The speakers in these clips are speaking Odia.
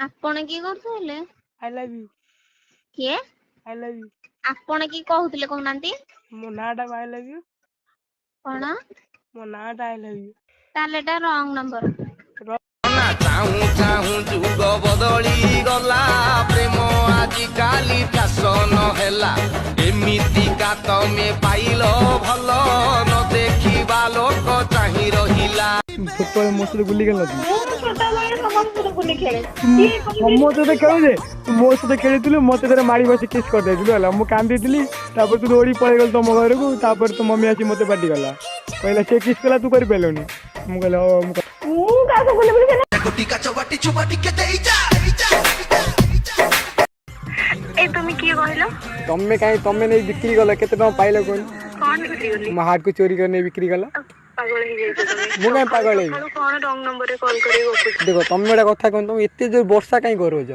ଆପଣ କିଏ କରୁଥିଲେ? I love you. କିଏ? I love you. ଆପଣ କିଏ କହୁଥିଲେ କହୁନାହାନ୍ତି? ମୋ ନାଁଟା I love you. କଣ? ମୋ ନାଁଟା I love you. ତାହେଲେ ଏଟା ରଙ୍ଗ ନମ୍ବର। ଚାହୁଁ ଚାହୁଁ ଯୁଗ ବଦଳି ଗଲା ପ୍ରେମ ଆଜି କାଲି ଫ୍ୟାସନ ହେଲା ଏମିତିକା ତମେ ପାଇଲ ଭଲ ନ ଦେଖିବା ଲୋକ ଚାହିଁ ରହିଲା। ଛୋଟବେଳେ ମୋ ସହିତ ଗୁଲି ଖେଳିଲ ମୁଁ ଛୋଟବେଳେ ସମସ୍ତଙ୍କ ସହିତ ଗୁଲି ଖେଳେ। ମୋ ସହିତ ଖେଳୁଛେ ତୁ ମୋ ସହିତ ଖେଳିଥିଲୁ ମତେ ଥରେ ମାଡ଼ି ବସି କିସ୍ କରିଦେଇଥିଲୁ ହେଲା ମୁଁ କାନ୍ଦିଥିଲି ତାପରେ ତୁ ଦୌଡ଼ି ପଳେଇଗଲୁ ତମ ଘରକୁ ତାପରେ ତୋ ମମି ଆସି ମତେ ପାଟି କଲା କହିଲା ସେ କିସ୍ କଲା ତୁ କରିପାରିଲୁନି ମୁଁ କହିଲି ହଉ ମୁଁ କାହାକୁ ଗୁଲି ଗୁଲି ଖେଳେ? ଏ ତମେ କିଏ କହିଲ? ତମେ କାହିଁ ତମେ ନେଇ ବିକ୍ରି କଲ କେତେ ଟଙ୍କା ପାଇଲ କୁହନି କଣ ବିକ୍ରି କଲି? ମୋ ହାର୍ଟକୁ ଚୋରି କରି ନେଇ ବିକ୍ରି କଲ ପାଗଳ ହେଇଯାଇଛ ତମେ। ମୁଁ କାହିଁ ପାଗଳ ହେବି କଣ ରଙ୍ଗ ନମ୍ବରରେ କଲ୍ କରି ଗପୁଛ? ଦେଖ ତମେ ଗୋଟେ କଥା କୁହନ୍ତୁ ତମେ ଏତେ ଜୋର ବର୍ଷା କାହିଁ କରୁଛ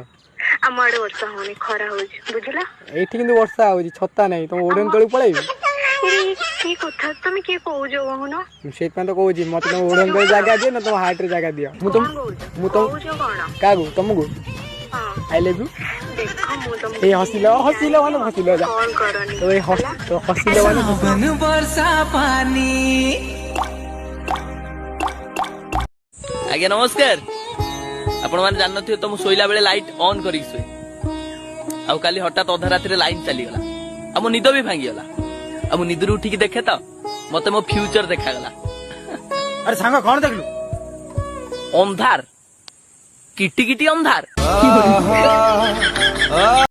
ଆମ ଆଡେ ବର୍ଷା ହଉନି ଖରା ହଉଛି ବୁଝିଲା? ଏଇଠି କିନ୍ତୁ ବର୍ଷା ହଉଛି ଛତା ନାହିଁ ତମ ଓଡେନ ତଳକୁ ପଳେଇବି କି କଥା ତମେ କିଏ କହୁଛ କହୁନ? ମୁଁ ସେଇଥିପାଇଁ ତ କହୁଛି ମତେ ତମ ଓଡେନ ତଳେ ଜାଗା ଦିଅ ନା ତମ ହାର୍ଟରେ ଜାଗା ଦିଅ ମୁଁ ତମ କାହାକୁ ତମକୁ ଆଇ ଲଭ୍ ୟୁ ଏଇ ହସିଲ ହସିଲ ମାନେ ହସିଲ ଯା ତ ଏଇ ହସିଲ ମାନେ ବର୍ଷା ପାନି। ଆଜ୍ଞା ନମସ୍କାର। ଆପଣ ମାନେ ଜାଣିନଥିବେ ତ ମୁଁ ଶୋଇଲା ବେଳେ ଲାଇଟ୍ ଅନ୍ କରିକି ଶୋଇ ଆଉ କାଲି ହଠାତ୍ ଅଧା ରାତିରେ ଲାଇନ୍ ଚାଲିଗଲା ଆଉ ମୋ ନିଦ ବି ଭାଙ୍ଗିଗଲା ଆଉ ମୁଁ ନିଦରୁ ଉଠିକି ଦେଖେ ତ ମତେ ମୋ ଫ୍ୟୁଚର ଦେଖାଗଲା। ଆରେ ସାଙ୍ଗ କଣ ଦେଖିଲୁ? ଅନ୍ଧାର କିଟି କିଟି ଅନ୍ଧାର।